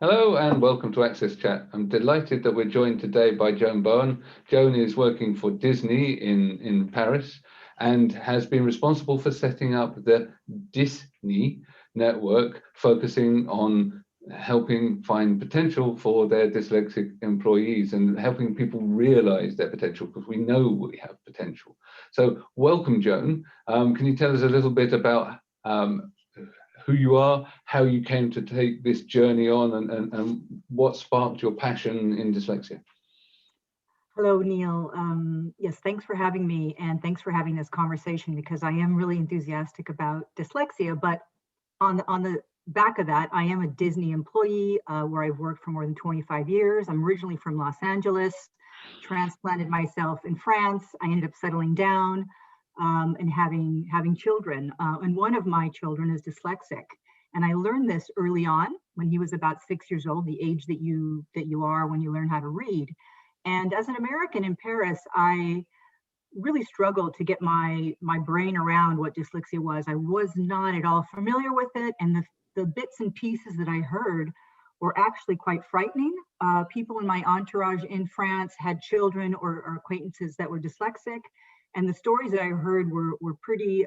Hello and welcome to Access Chat. I'm delighted that we're joined today by Joan Bohan. Joan is working for Dysnie in Paris and has been responsible for setting up the Dysnie network, focusing on helping find potential for their dyslexic employees and helping people realize their potential, because we know we have potential. So welcome, Joan. Can you tell us a little bit about who you are, how you came to take this journey on, and what sparked your passion in dyslexia? Hello, Neil. Yes, thanks for having me, and thanks for having this conversation, because I am really enthusiastic about dyslexia. But on the back of that, I am a Dysnie employee where I've worked for more than 25 years. I'm originally from Los Angeles, transplanted myself in France. I ended up settling down and having children. And one of my children is dyslexic. And I learned this early on when he was about 6 years old, the age that you are when you learn how to read. And as an American in Paris, I really struggled to get my brain around what dyslexia was. I was not at all familiar with it. And the bits and pieces that I heard were actually quite frightening. People in my entourage in France had children or acquaintances that were dyslexic. And the stories that I heard were pretty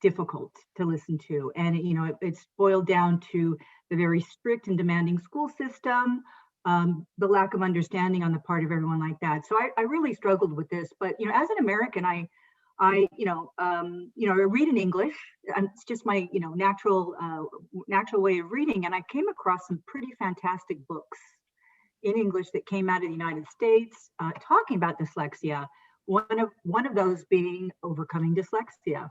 difficult to listen to. And it's boiled down to the very strict and demanding school system, the lack of understanding on the part of everyone like that. So I really struggled with this. But as an American, I read in English, and it's just my natural way of reading. And I came across some pretty fantastic books in English that came out of the United States talking about dyslexia. One of those being Overcoming Dyslexia,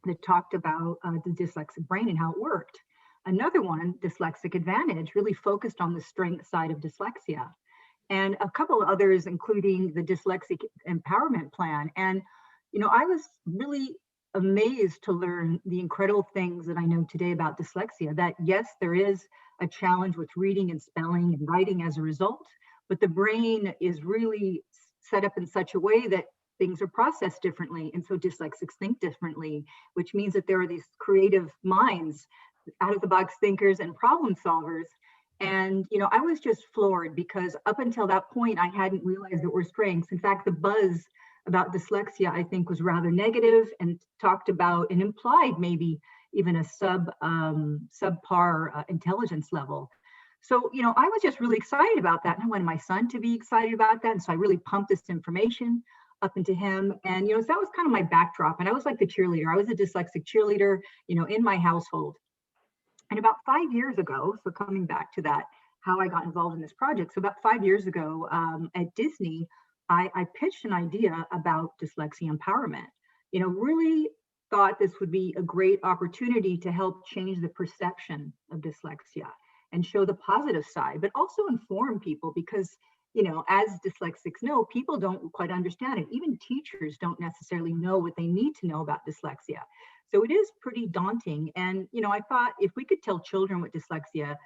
that talked about the dyslexic brain and how it worked. Another one, Dyslexic Advantage, really focused on the strength side of dyslexia. And a couple of others, including the Dyslexic Empowerment Plan. And, I was really amazed to learn the incredible things that I know today about dyslexia, that yes, there is a challenge with reading and spelling and writing as a result, but the brain is really set up in such a way that things are processed differently. And so dyslexics think differently, which means that there are these creative minds, out of the box thinkers and problem solvers. And, I was just floored, because up until that point, I hadn't realized that we're strengths. In fact, the buzz about dyslexia, I think, was rather negative and talked about and implied maybe even a subpar intelligence level. So, I was just really excited about that. And I wanted my son to be excited about that. And so I really pumped this information up into him. And, so that was kind of my backdrop. And I was like the cheerleader. I was a dyslexic cheerleader, in my household. And about 5 years ago, so coming back to that, how I got involved in this project. So about 5 years ago at Dysnie, I pitched an idea about dyslexia empowerment. Really thought this would be a great opportunity to help change the perception of dyslexia and show the positive side, but also inform people, because as dyslexics know, people don't quite understand it. Even teachers don't necessarily know what they need to know about dyslexia. So it is pretty daunting. And, I thought if we could tell children what dyslexia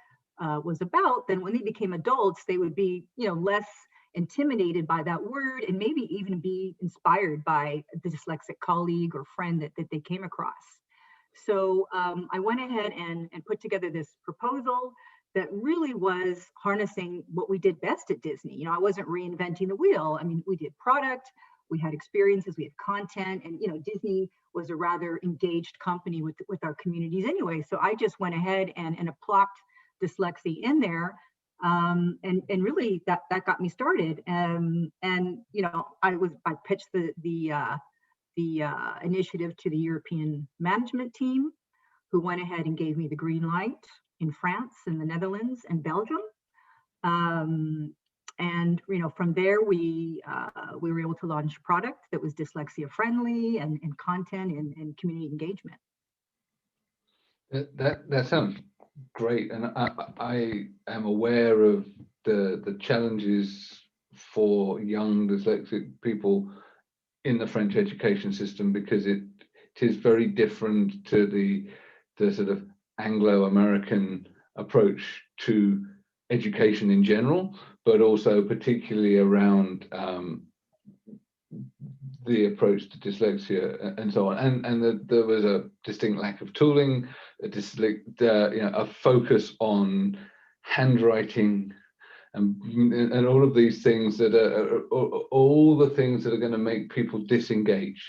was about, then when they became adults, they would be, less intimidated by that word, and maybe even be inspired by the dyslexic colleague or friend that they came across. So I went ahead and put together this proposal that really was harnessing what we did best at Dysnie. I wasn't reinventing the wheel. I mean, we did product, we had experiences, we had content, and Dysnie was a rather engaged company with our communities anyway. So I just went ahead and plopped dyslexia in there, and really that got me started. And I pitched the initiative to the European management team, who went ahead and gave me the green light in France and the Netherlands and Belgium. And from there, we were able to launch a product that was dyslexia friendly and content and community engagement. That sounds great, and I am aware of the challenges for young dyslexic people in the French education system, because it is very different to the sort of Anglo-American approach to education in general, but also particularly around the approach to dyslexia and so on. And there was a distinct lack of tooling, a focus on handwriting, and all of these things that are all the things that are going to make people disengage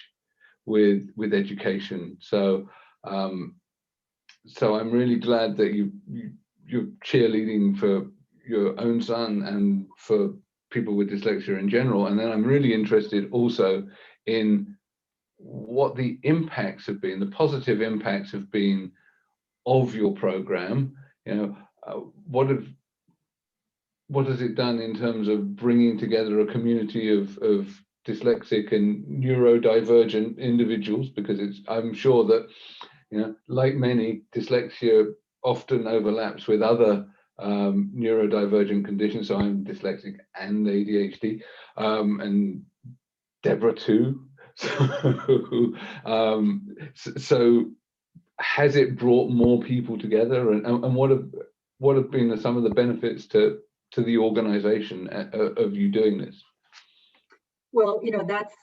with education. So so I'm really glad that you're cheerleading for your own son and for people with dyslexia in general. And then I'm really interested also in what the impacts have been, the positive impacts have been of your program. You know, what has it done in terms of bringing together a community of dyslexic and neurodivergent individuals? Because I'm sure that, you know, like many, dyslexia often overlaps with other neurodivergent conditions. So I'm dyslexic and ADHD, and Deborah too. So has it brought more people together, and what have been some of the benefits to the organization of you doing this? Well, you know, that's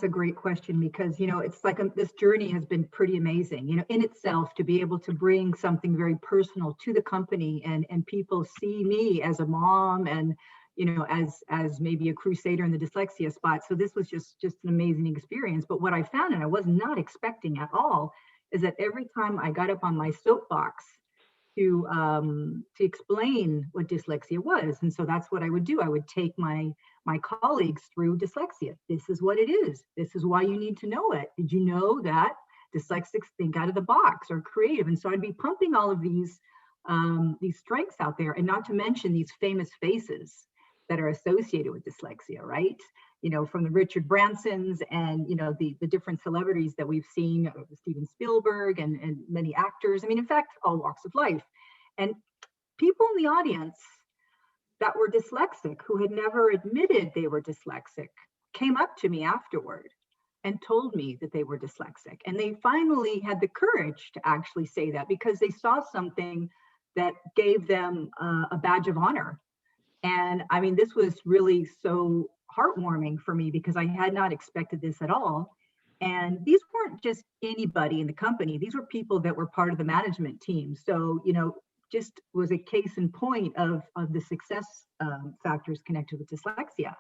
a great question, because, you know, it's like this journey has been pretty amazing, you know, in itself, to be able to bring something very personal to the company, and people see me as a mom, and, you know, as maybe a crusader in the dyslexia spot. So this was just an amazing experience. But what I found, and I was not expecting at all, is that every time I got up on my soapbox to explain what dyslexia was, and so that's what I would do. I would take my colleagues through dyslexia. This is what it is. This is why you need to know it. Did you know that dyslexics think out of the box, or creative? And so I'd be pumping all of these strengths out there, and not to mention these famous faces that are associated with dyslexia, right? You know, from the Richard Bransons, and, you know, the different celebrities that we've seen, Steven Spielberg, and many actors. I mean, in fact, all walks of life. And people in the audience that were dyslexic, who had never admitted they were dyslexic, came up to me afterward and told me that they were dyslexic. And they finally had the courage to actually say that, because they saw something that gave them a badge of honor. And I mean, this was really so heartwarming for me, because I had not expected this at all. And these weren't just anybody in the company. These were people that were part of the management team. So, you know, just was a case in point of the success factors connected with dyslexia.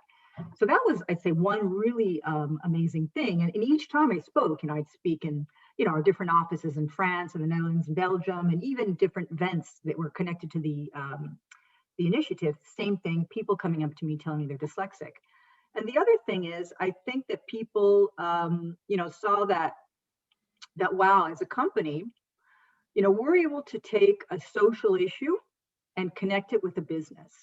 So that was, I'd say, one really amazing thing. And each time I spoke, you know, I'd speak in, you know, our different offices in France and the Netherlands and Belgium, and even different events that were connected to the initiative. Same thing, people coming up to me telling me they're dyslexic. And the other thing is, I think that people, you know, saw that wow, as a company, you know, we're able to take a social issue and connect it with a business.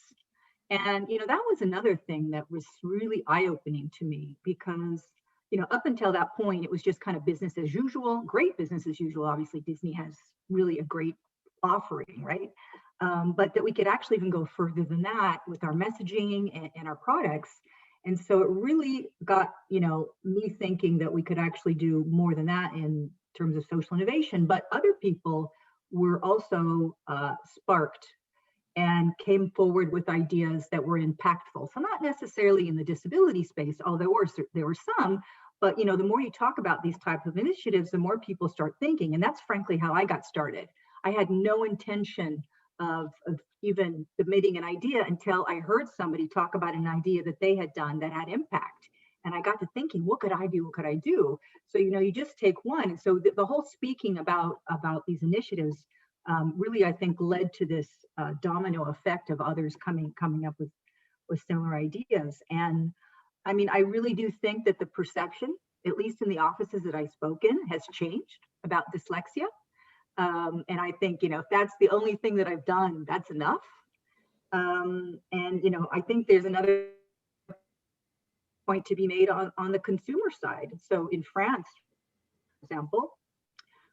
And, you know, that was another thing that was really eye-opening to me, because, you know, up until that point, it was just kind of business as usual, great business as usual. Obviously, Dysnie has really a great offering, right? But that we could actually even go further than that with our messaging and our products. And so it really got, you know, me thinking that we could actually do more than that in terms of social innovation. But other people were also sparked and came forward with ideas that were impactful. So not necessarily in the disability space, although there were some, but, you know, the more you talk about these type of initiatives, the more people start thinking. And that's frankly how I got started. I had no intention of even submitting an idea until I heard somebody talk about an idea that they had done that had impact. And I got to thinking, what could I do? What could I do? So, you know, you just take one. And so the whole speaking about these initiatives really, I think, led to this domino effect of others coming up with similar ideas. And I mean, I really do think that the perception, at least in the offices that I spoke in, has changed about dyslexia. And I think, you know, if that's the only thing that I've done, that's enough. And, you know, I think there's another point to be made on the consumer side. So in France, for example,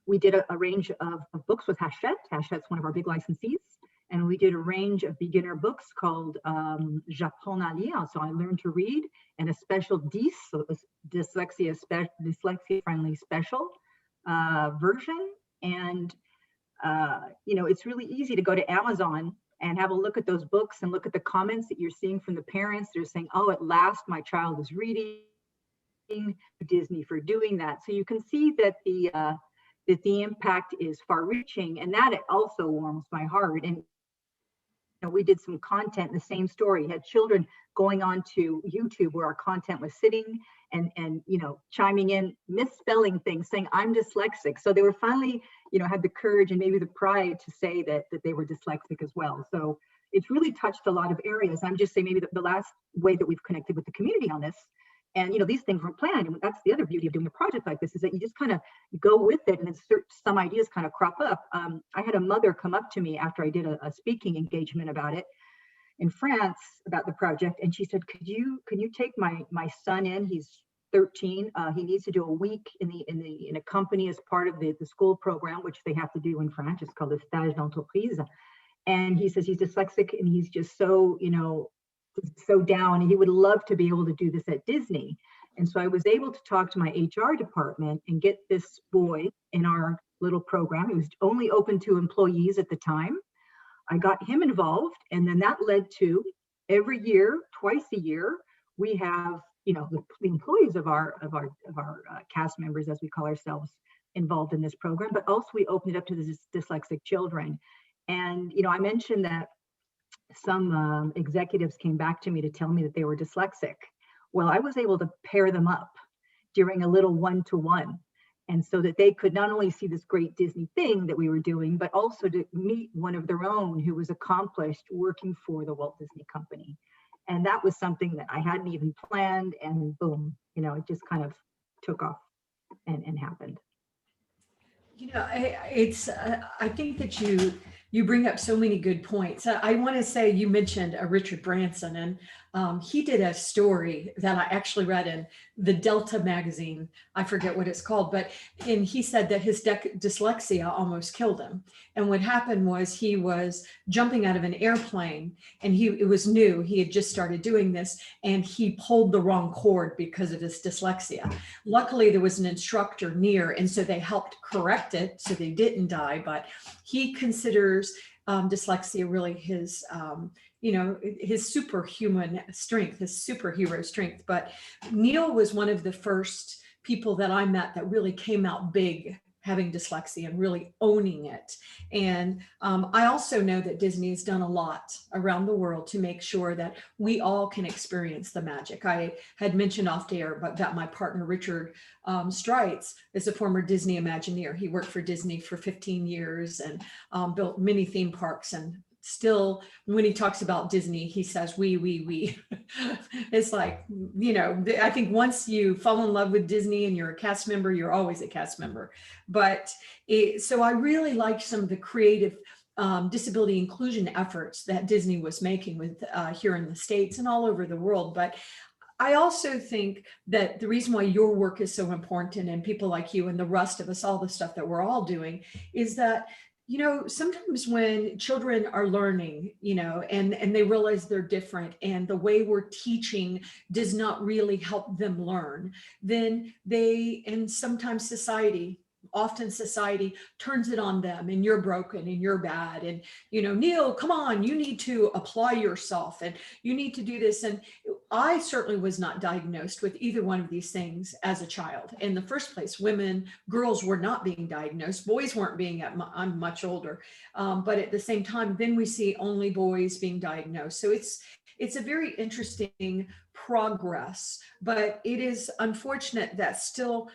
we did a range of books with Hachette. Hachette's one of our big licensees. And we did a range of beginner books called J'apprends à lire, so I learned to read, and a special Dys, so it was dyslexia-friendly special version. And, you know, it's really easy to go to Amazon and have a look at those books and look at the comments that you're seeing from the parents. They're saying, oh, at last my child is reading, Dysnie for doing that. So you can see that the impact is far reaching, and that it also warms my heart. And we did some content in the same story. You had children going on to YouTube where our content was sitting and chiming in, misspelling things, saying, I'm dyslexic. So they were finally, had the courage and maybe the pride to say that they were dyslexic as well. So it's really touched a lot of areas. I'm just saying maybe the last way that we've connected with the community on this. And, these things weren't planned. And that's the other beauty of doing a project like this, is that you just kind of go with it and then some ideas kind of crop up. I had a mother come up to me after I did a speaking engagement about it in France, about the project. And she said, can you take my son in? He's 13. He needs to do a week in a company as part of the school program, which they have to do in France. It's called the stage d'entreprise. And he says he's dyslexic and he's just so, so down, and he would love to be able to do this at Dysnie. And so I was able to talk to my HR department and get this boy in our little program. It was only open to employees at the time. I got him involved, and then that led to every year, twice a year, we have the employees of our cast members, as we call ourselves, involved in this program. But also we opened it up to the dyslexic children. And I mentioned that some executives came back to me to tell me that they were dyslexic. Well, I was able to pair them up during a little one-to-one. And so that they could not only see this great Dysnie thing that we were doing, but also to meet one of their own who was accomplished working for the Walt Disney Company. And that was something that I hadn't even planned. And boom, it just kind of took off and happened. I think that you bring up so many good points. I want to say, you mentioned Richard Branson, and he did a story that I actually read in the Delta magazine. I forget what it's called, and he said that his dyslexia almost killed him. And what happened was he was jumping out of an airplane, and it was new. He had just started doing this, and he pulled the wrong cord because of his dyslexia. Luckily, there was an instructor near, and so they helped correct it so they didn't die. But he considers dyslexia really his superhuman strength, his superhero strength. But Neil was one of the first people that I met that really came out big having dyslexia and really owning it. And I also know that Dysnie has done a lot around the world to make sure that we all can experience the magic. I had mentioned off air that my partner, Richard Streitz, is a former Dysnie Imagineer. He worked for Dysnie for 15 years and built many theme parks, and still, when he talks about Dysnie, he says, we. It's like, I think once you fall in love with Dysnie and you're a cast member, you're always a cast member. But so I really liked some of the creative disability inclusion efforts that Dysnie was making with here in the States and all over the world. But I also think that the reason why your work is so important, and people like you and the rest of us, all the stuff that we're all doing, is that sometimes when children are learning, and they realize they're different, and the way we're teaching does not really help them learn, then and sometimes often society turns it on them, and you're broken and you're bad. And, Neil, come on, you need to apply yourself and you need to do this. And I certainly was not diagnosed with either one of these things as a child. In the first place, girls were not being diagnosed. Boys weren't being, I'm much older. But at the same time, then we see only boys being diagnosed. So it's a very interesting progress, but it is unfortunate that still,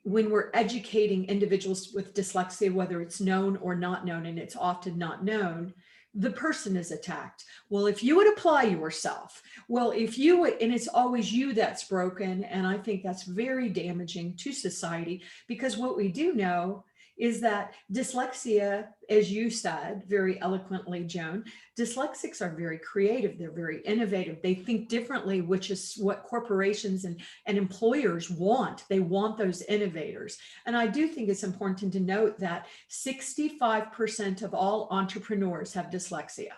when we're educating individuals with dyslexia, whether it's known or not known, and it's often not known, the person is attacked. Well, if you would apply yourself, and it's always you that's broken. And I think that's very damaging to society, because what we do know is that dyslexia, as you said very eloquently, Joan, dyslexics are very creative. They're very innovative. They think differently, which is what corporations and employers want. They want those innovators. And I do think it's important to note that 65% of all entrepreneurs have dyslexia.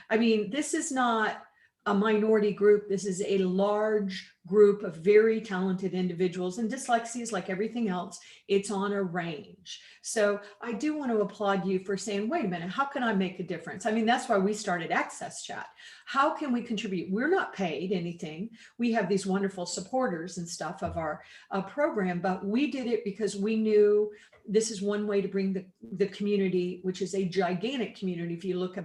I mean, this is not a minority group. This is a large group of very talented individuals, and dyslexia is like everything else. It's on a range. So I do want to applaud you for saying, wait a minute, how can I make a difference? I mean, that's why we started Access Chat. How can we contribute? We're not paid anything. We have these wonderful supporters and stuff of our program, but we did it because we knew this is one way to bring the community, which is a gigantic community. If you look at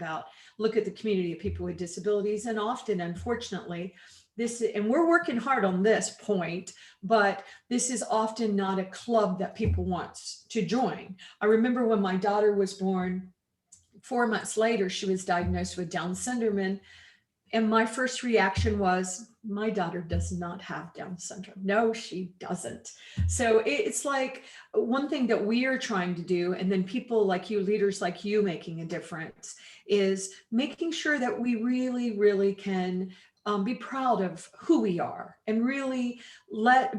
the community of people with disabilities, and often, unfortunately, and we're working hard on this point, but this is often not a club that people want to join. I remember when my daughter was born, 4 months later, she was diagnosed with Down syndrome. And my first reaction was, my daughter does not have Down syndrome. No, she doesn't. So it's like one thing that we are trying to do, and then people like you, leaders like you, making a difference, is making sure that we really, really can be proud of who we are, and really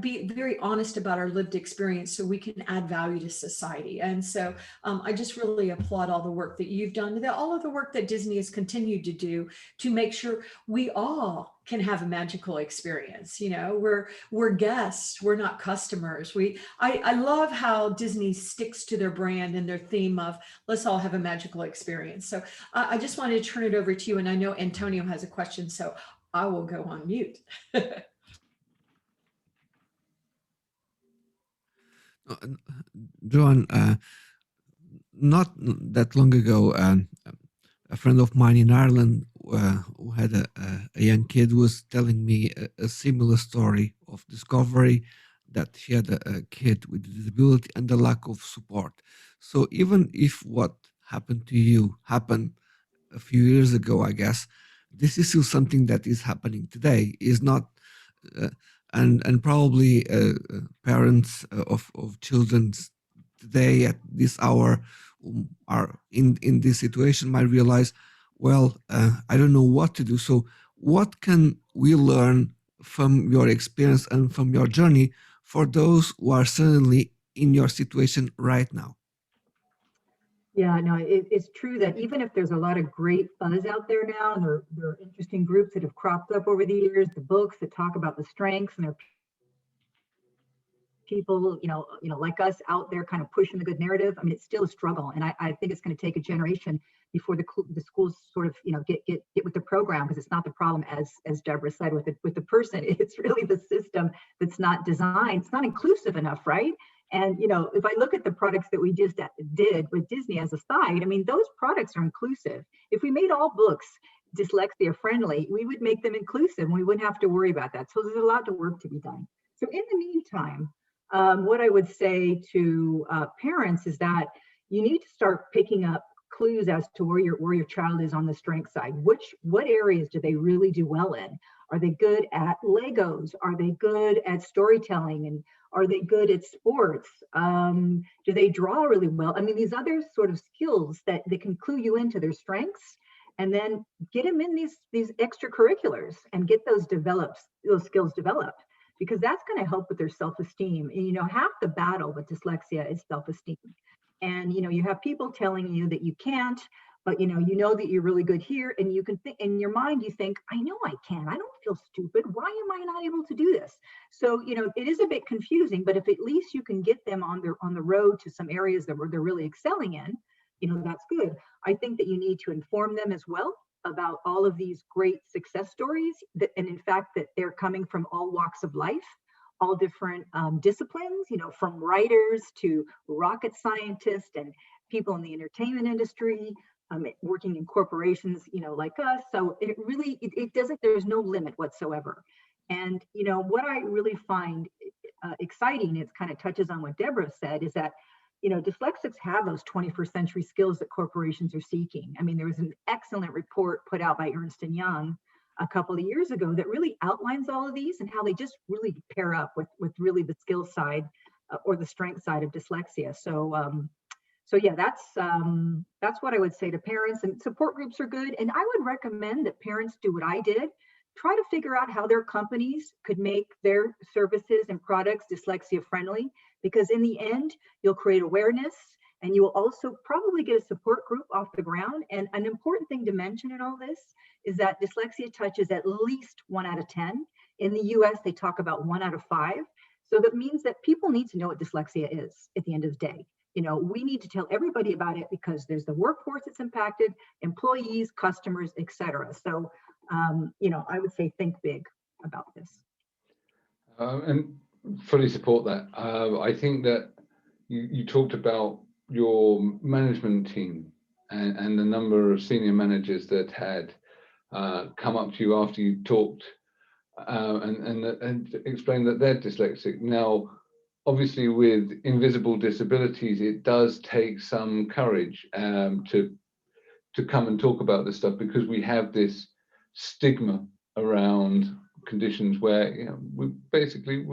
be very honest about our lived experience so we can add value to society. And so I just really applaud all the work that you've done, all of the work that Dysnie has continued to do to make sure we all can have a magical experience. You know, we're guests, we're not customers. I love how Dysnie sticks to their brand and their theme of let's all have a magical experience. So I just wanted to turn it over to you, and I know Antonio has a question, so I will go on mute. Joan, not that long ago, a friend of mine in Ireland who had a young kid was telling me a similar story of discovery, that she had a kid with a disability and the lack of support. So even if what happened to you happened a few years ago, I guess, this is still something that is happening today. Is not, and probably parents of children today at this hour are in this situation might realize, well, I don't know what to do. So what can we learn from your experience and from your journey for those who are suddenly in your situation right now? Yeah, no, it's true that even if there's a lot of great buzz out there now, and there are interesting groups that have cropped up over the years, the books that talk about the strengths, and there are people, like us out there kind of pushing the good narrative. I mean, it's still a struggle. And I think it's going to take a generation before the schools sort of, get with the program, because it's not the problem, as Deborah said, with the person. It's really the system that's not designed. It's not inclusive enough, right? And, if I look at the products that we just did with Dysnie as a side, I mean, those products are inclusive. If we made all books dyslexia friendly, we would make them inclusive and we wouldn't have to worry about that. So there's a lot of work to be done. So in the meantime, what I would say to parents is that you need to start picking up clues as to where your child is on the strength side. What areas do they really do well in? Are they good at Legos? Are they good at storytelling? And are they good at sports? Do they draw really well? I mean, these other sort of skills that they can clue you into their strengths, and then get them in these extracurriculars and get those skills developed, because that's going to help with their self-esteem. And, half the battle with dyslexia is self-esteem. And, you have people telling you that you can't, but, you know that you're really good here. And you can think in your mind, you think, I know I can. I don't feel stupid. Why am I not able to do this? So, it is a bit confusing, but if at least you can get them on the road to some areas that they're really excelling in, that's good. I think that you need to inform them as well about all of these great success stories, and in fact, that they're coming from all walks of life, all different disciplines, from writers to rocket scientists and people in the entertainment industry, working in corporations, like us. So it doesn't, there's no limit whatsoever. And, what I really find exciting, it kind of touches on what Deborah said, is that dyslexics have those 21st century skills that corporations are seeking. I mean, there was an excellent report put out by Ernst & Young a couple of years ago that really outlines all of these and how they just really pair up with really the skill side or the strength side of dyslexia. So yeah, that's what I would say to parents. And support groups are good. And I would recommend that parents do what I did. Try to figure out how their companies could make their services and products dyslexia friendly, because in the end, you'll create awareness, and you will also probably get a support group off the ground. And an important thing to mention in all this is that dyslexia touches at least 1 out of 10. In the US, they talk about 1 out of 5. So that means that people need to know what dyslexia is at the end of the day. You know, we need to tell everybody about it because there's the workforce that's impacted, employees, customers, etc. So, you know, I would say think big about this. And fully support that. I think that you talked about your management team and the number of senior managers that had come up to you after you talked and explained that they're dyslexic. Now, obviously, with invisible disabilities, it does take some courage to come and talk about this stuff, because we have this stigma around conditions where, you know, we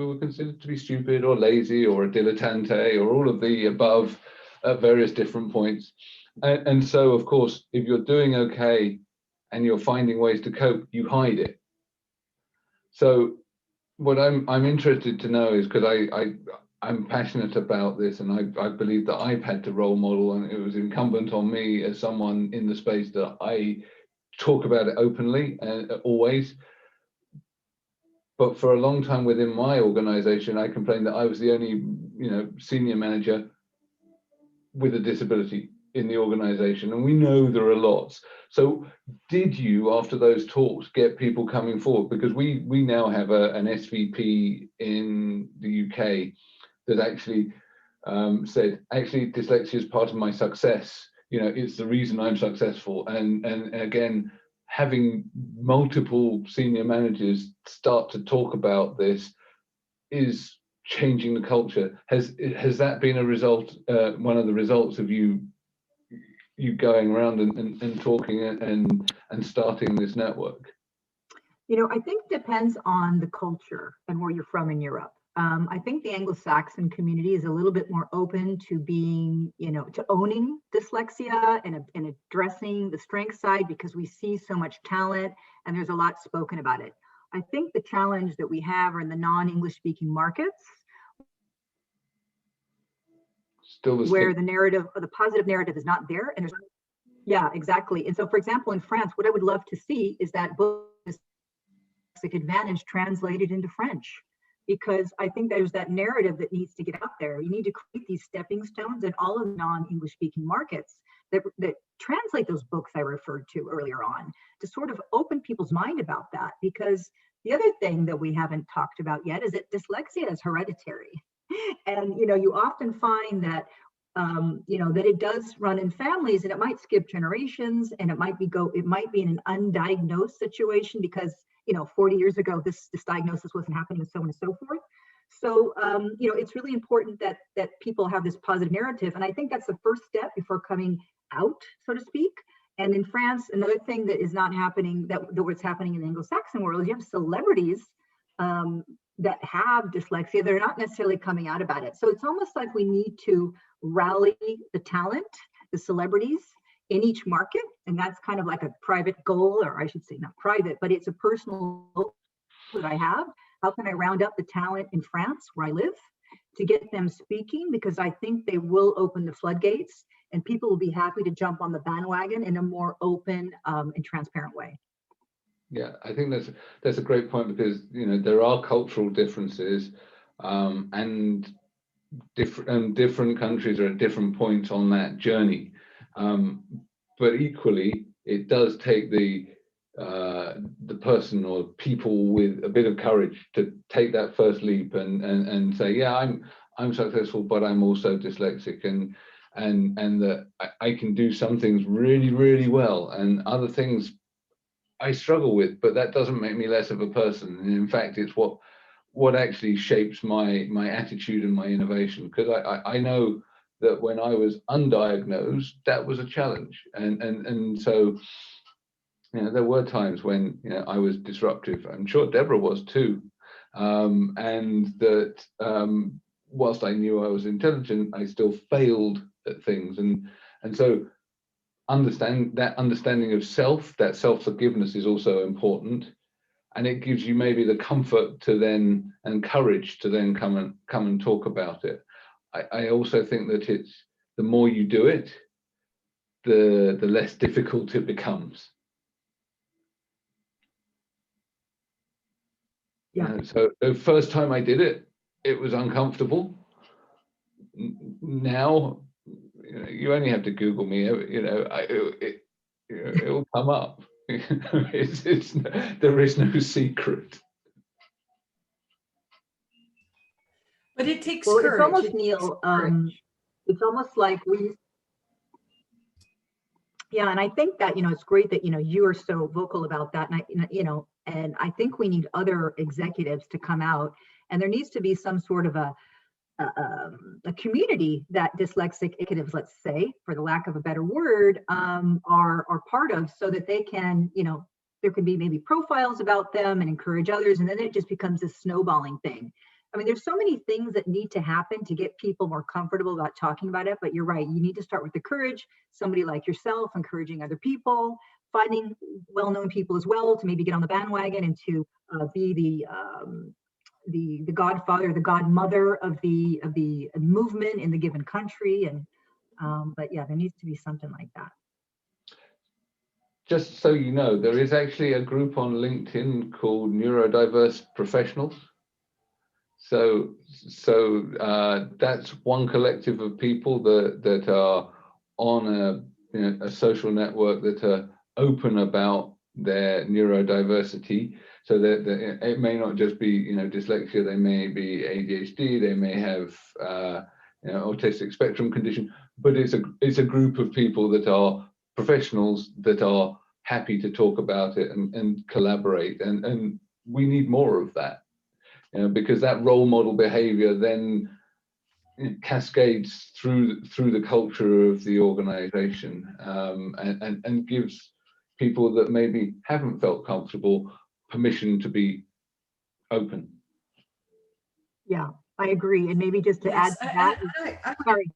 were considered to be stupid or lazy or a dilettante or all of the above at various different points. And so, of course, if you're doing okay and you're finding ways to cope, you hide it. So what I'm interested to know is, because I'm passionate about this, and I believe that I've had to role model, and it was incumbent on me as someone in the space that I talk about it openly and always. But for a long time within my organization, I complained that I was the only, you know, senior manager with a disability in the organization, and we know there are lots. So did you, after those talks, get people coming forward? Because we now have an SVP in the UK that actually said, actually, dyslexia is part of my success. You know, it's the reason I'm successful. And again, having multiple senior managers start to talk about this is changing the culture. Has that been a result, one of the results of you going around and talking and starting this network? You know, I think it depends on the culture and where you're from in Europe. I think the Anglo-Saxon community is a little bit more open to being, you know, to owning dyslexia and addressing the strength side, because we see so much talent and there's a lot spoken about it. I think the challenge that we have are in the non-English speaking markets, Still where the narrative or the positive narrative is not there. And there's, yeah, exactly. And so, for example, in France, what I would love to see is that book Dyslexic Advantage translated into French, because I think there's that narrative that needs to get out there. You need to create these stepping stones in all of the non-English speaking markets that translate those books I referred to earlier on, to sort of open people's mind about that. Because the other thing that we haven't talked about yet is that dyslexia is hereditary. And, you know, you often find that, you know, that it does run in families, and it might skip generations, and it might be in an undiagnosed situation because, you know, 40 years ago, this diagnosis wasn't happening, and so on and so forth. So, you know, it's really important that people have this positive narrative. And I think that's the first step before coming out, so to speak. And in France, another thing that is not happening, that what's happening in the Anglo-Saxon world, is you have celebrities that have dyslexia. They're not necessarily coming out about it. So it's almost like we need to rally the talent, the celebrities in each market. And that's kind of like a private goal, or I should say not private, but it's a personal goal that I have. How can I round up the talent in France, where I live, to get them speaking? Because I think they will open the floodgates, and people will be happy to jump on the bandwagon in a more open and transparent way. Yeah, I think that's a great point, because, you know, there are cultural differences, and different countries are at different points on that journey. But equally, it does take the person or people with a bit of courage to take that first leap and say, yeah, I'm successful, but I'm also dyslexic, and that I can do some things really, really well, and other things I struggle with, but that doesn't make me less of a person. And in fact, it's what actually shapes my attitude and my innovation. Because I know that when I was undiagnosed, that was a challenge, and so, you know, there were times when, you know, I was disruptive. I'm sure Deborah was too, and that whilst I knew I was intelligent, I still failed at things, and so understanding of self, that self-forgiveness is also important, and it gives you maybe the comfort to then, and courage to then come and talk about it. I also think that it's the more you do it, the less difficult it becomes. Yeah. So the first time I did it, it was uncomfortable. Now, you only have to Google me. It will come up. There is no secret. But it takes Well, courage. it's almost, It takes Neil, courage. it's almost like yeah, and I think that, it's great that, you are so vocal about that. And and I think we need other executives to come out, and there needs to be some sort of a community that dyslexic executives, let's say, for the lack of a better word, are part of, so that they can, there can be maybe profiles about them and encourage others, and then it just becomes a snowballing thing. I mean, there's so many things that need to happen to get people more comfortable about talking about it, but you're right, you need to start with the courage, somebody like yourself encouraging other people, finding well-known people as well to maybe get on the bandwagon and to be the godfather, the godmother of the movement in the given country. And but yeah, there needs to be something like that. Just so you know, there is actually a group on LinkedIn called Neurodiverse Professionals. So that's one collective of people that are on a social network that are open about their neurodiversity. So that it may not just be dyslexia, they may be ADHD, they may have autistic spectrum condition, but it's a group of people that are professionals that are happy to talk about it and collaborate, and we need more of that. Because that role model behavior then cascades through the culture of the organization, and gives people that maybe haven't felt comfortable permission to be open. Yeah, I agree. And maybe just to add to that, sorry.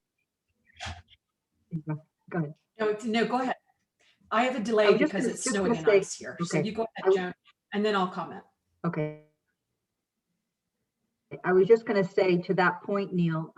Go ahead. No, go ahead. I have a delay because it's snowing and ice here. Okay. So you go ahead, Joan, and then I'll comment. Okay. I was just going to say to that point, Neil,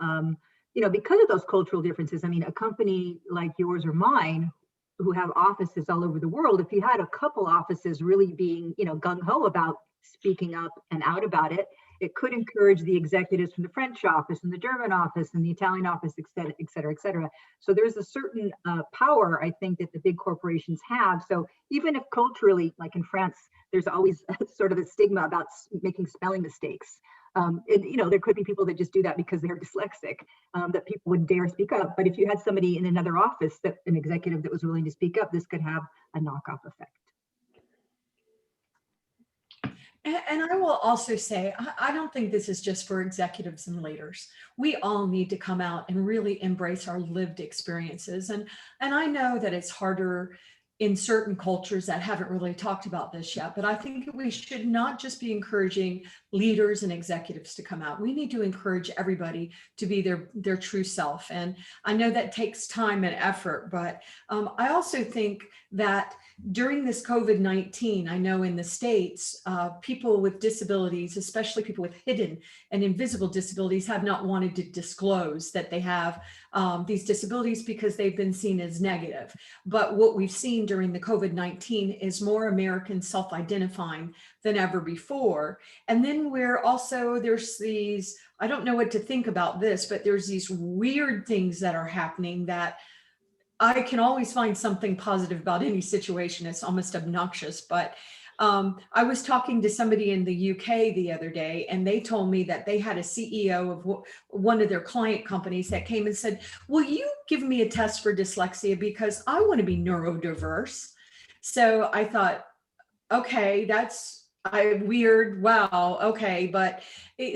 because of those cultural differences, I mean, a company like yours or mine, who have offices all over the world, if you had a couple offices really being, gung-ho about speaking up and out about it, it could encourage the executives from the French office and the German office and the Italian office, et cetera, et cetera. So there's a certain power, I think, that the big corporations have. So even if culturally, like in France, there's always sort of a stigma about making spelling mistakes. And, there could be people that just do that because they're dyslexic, that people would dare speak up. But if you had somebody in another office, an executive that was willing to speak up, this could have a knockoff effect. And I will also say, I don't think this is just for executives and leaders. We all need to come out and really embrace our lived experiences. And I know that it's harder in certain cultures that haven't really talked about this yet, but I think we should not just be encouraging leaders and executives to come out. We need to encourage everybody to be their true self. And I know that takes time and effort, but I also think that during this COVID-19, I know in the States, people with disabilities, especially people with hidden and invisible disabilities, have not wanted to disclose that they have these disabilities because they've been seen as negative. But what we've seen during the COVID-19 is more Americans self-identifying than ever before. And then there's these, I don't know what to think about this, but there's these weird things that are happening that I can always find something positive about any situation. It's almost obnoxious, but I was talking to somebody in the UK the other day, and they told me that they had a CEO of one of their client companies that came and said, will you give me a test for dyslexia because I want to be neurodiverse? So I thought, okay, that's weird. Wow. Okay. But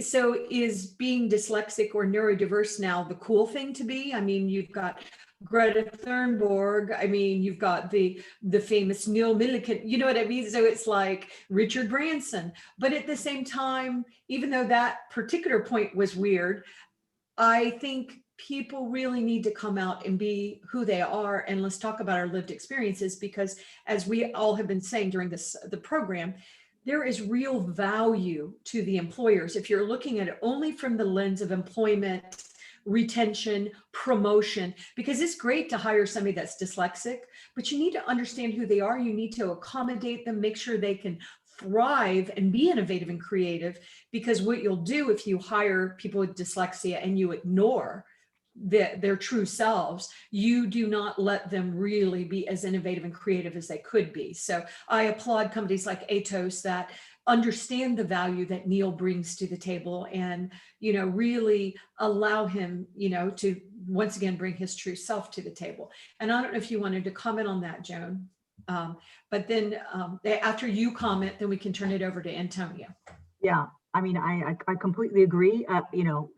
so is being dyslexic or neurodiverse now the cool thing to be? I mean, you've got Greta Thunberg. I mean, you've got the famous Neil Milliken, you know what I mean? So it's like Richard Branson. But at the same time, even though that particular point was weird, I think people really need to come out and be who they are. And let's talk about our lived experiences, because as we all have been saying during the program, there is real value to the employers. If you're looking at it only from the lens of employment, retention, promotion, because it's great to hire somebody that's dyslexic, but you need to understand who they are. You need to accommodate them, make sure they can thrive and be innovative and creative, because what you'll do if you hire people with dyslexia and you ignore their true selves, you do not let them really be as innovative and creative as they could be. So I applaud companies like Atos that understand the value that Neil brings to the table and, really allow him, to once again bring his true self to the table. And I don't know if you wanted to comment on that, Joan. But then after you comment, then we can turn it over to Antonio. Yeah, I mean, I completely agree.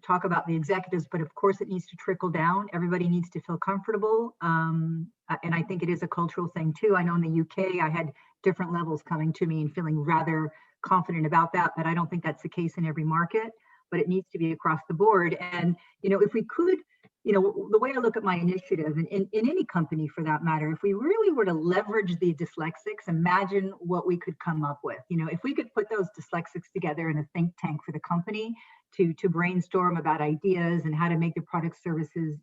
Talk about the executives, but of course it needs to trickle down. Everybody needs to feel comfortable. And I think it is a cultural thing too. I know in the UK, I had different levels coming to me and feeling rather confident about that, but I don't think that's the case in every market, but it needs to be across the board. And, if we could, the way I look at my initiative, and in any company for that matter, if we really were to leverage the dyslexics, imagine what we could come up with. If we could put those dyslexics together in a think tank for the company to brainstorm about ideas and how to make the product services,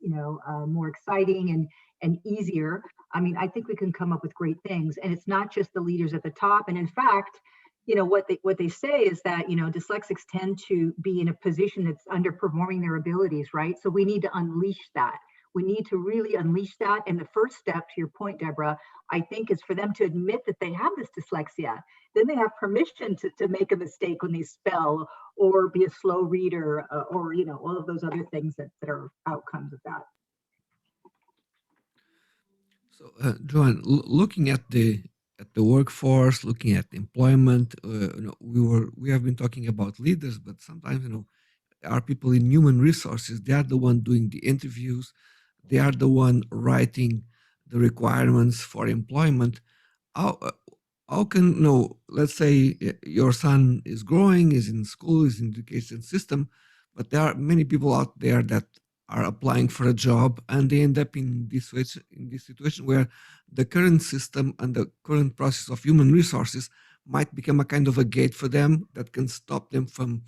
more exciting and easier. I mean, I think we can come up with great things. And it's not just the leaders at the top. And in fact, what they say is that, dyslexics tend to be in a position that's underperforming their abilities, right? So we need to unleash that. We need to really unleash that. And the first step, to your point, Deborah, I think is for them to admit that they have this dyslexia. Then they have permission to make a mistake when they spell or be a slow reader or, all of those other things that are outcomes of that. So, Joan, looking at the workforce, looking at employment, we have been talking about leaders, but sometimes our people in human resources. They are the one doing the interviews, they are the one writing the requirements for employment. How can let's say your son is growing, is in school, is in the education system, but there are many people out there that are applying for a job and they end up in this situation where the current system and the current process of human resources might become a kind of a gate for them that can stop them from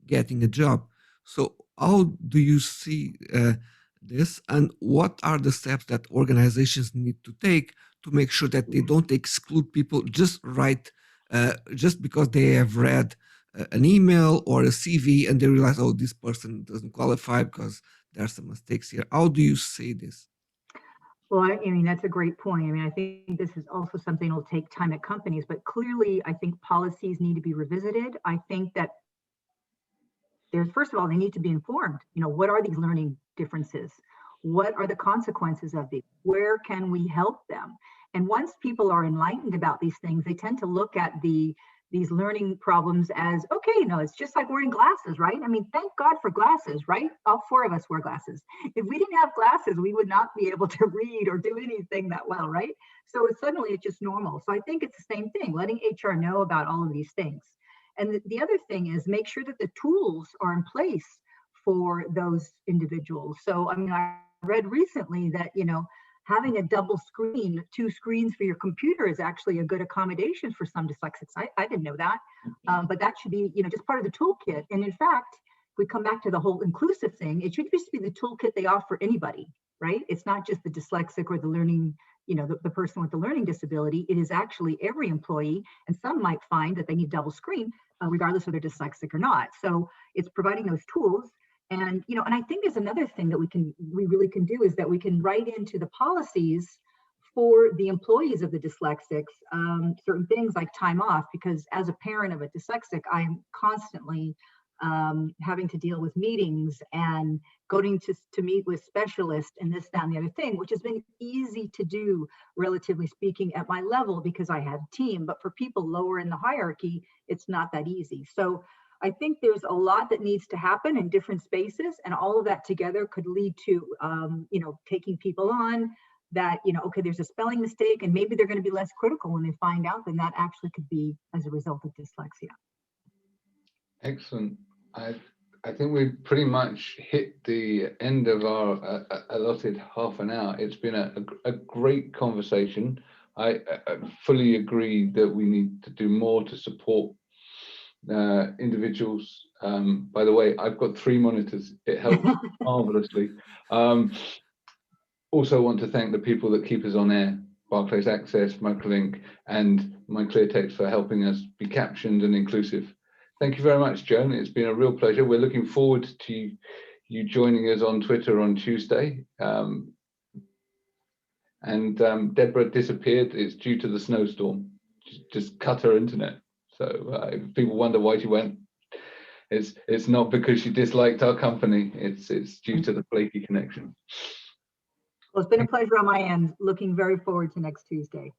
getting a job. So how do you see this, and what are the steps that organizations need to take to make sure that they don't exclude people just because they have read an email or a CV and they realize, oh, this person doesn't qualify because there are some mistakes here. How do you say this? Well, I mean, that's a great point. I mean, I think this is also something that will take time at companies, but clearly I think policies need to be revisited. I think that first of all, they need to be informed. What are these learning differences? What are the consequences of these? Where can we help them? And once people are enlightened about these things, they tend to look at these learning problems as, okay, it's just like wearing glasses, right? I mean, thank God for glasses, right? All four of us wear glasses. If we didn't have glasses, we would not be able to read or do anything that well, right? So suddenly it's just normal. So I think it's the same thing, letting HR know about all of these things. And the other thing is make sure that the tools are in place for those individuals. So, I mean, I read recently that, having a double screen, 2 screens for your computer is actually a good accommodation for some dyslexics. I didn't know that, but that should be, just part of the toolkit. And in fact, if we come back to the whole inclusive thing, it should just be the toolkit they offer anybody, right? It's not just the dyslexic or the learning, the person with the learning disability. It is actually every employee, and some might find that they need double screen, regardless of they're dyslexic or not. So it's providing those tools. And, and I think there's another thing that we really can do is that we can write into the policies for the employees of the dyslexics, certain things like time off, because as a parent of a dyslexic, I'm constantly having to deal with meetings and going to meet with specialists and this, that, and the other thing, which has been easy to do, relatively speaking, at my level because I had a team. But for people lower in the hierarchy, it's not that easy. So I think there's a lot that needs to happen in different spaces, and all of that together could lead to, taking people on that, okay, there's a spelling mistake and maybe they're going to be less critical when they find out that that actually could be as a result of dyslexia. Excellent. I think we've pretty much hit the end of our allotted half an hour. It's been a great conversation. I fully agree that we need to do more to support individuals. By the way, I've got 3 monitors. It helps marvelously. Also want to thank the people that keep us on air. Barclays Access, Microlink, and MyClearText for helping us be captioned and inclusive. Thank you very much, Joan. It's been a real pleasure. We're looking forward to you joining us on Twitter on Tuesday. Deborah disappeared. It's due to the snowstorm. She just cut her internet. So if people wonder why she went, it's not because she disliked our company. It's due to the flaky connection. Well, it's been a pleasure on my end. Looking very forward to next Tuesday.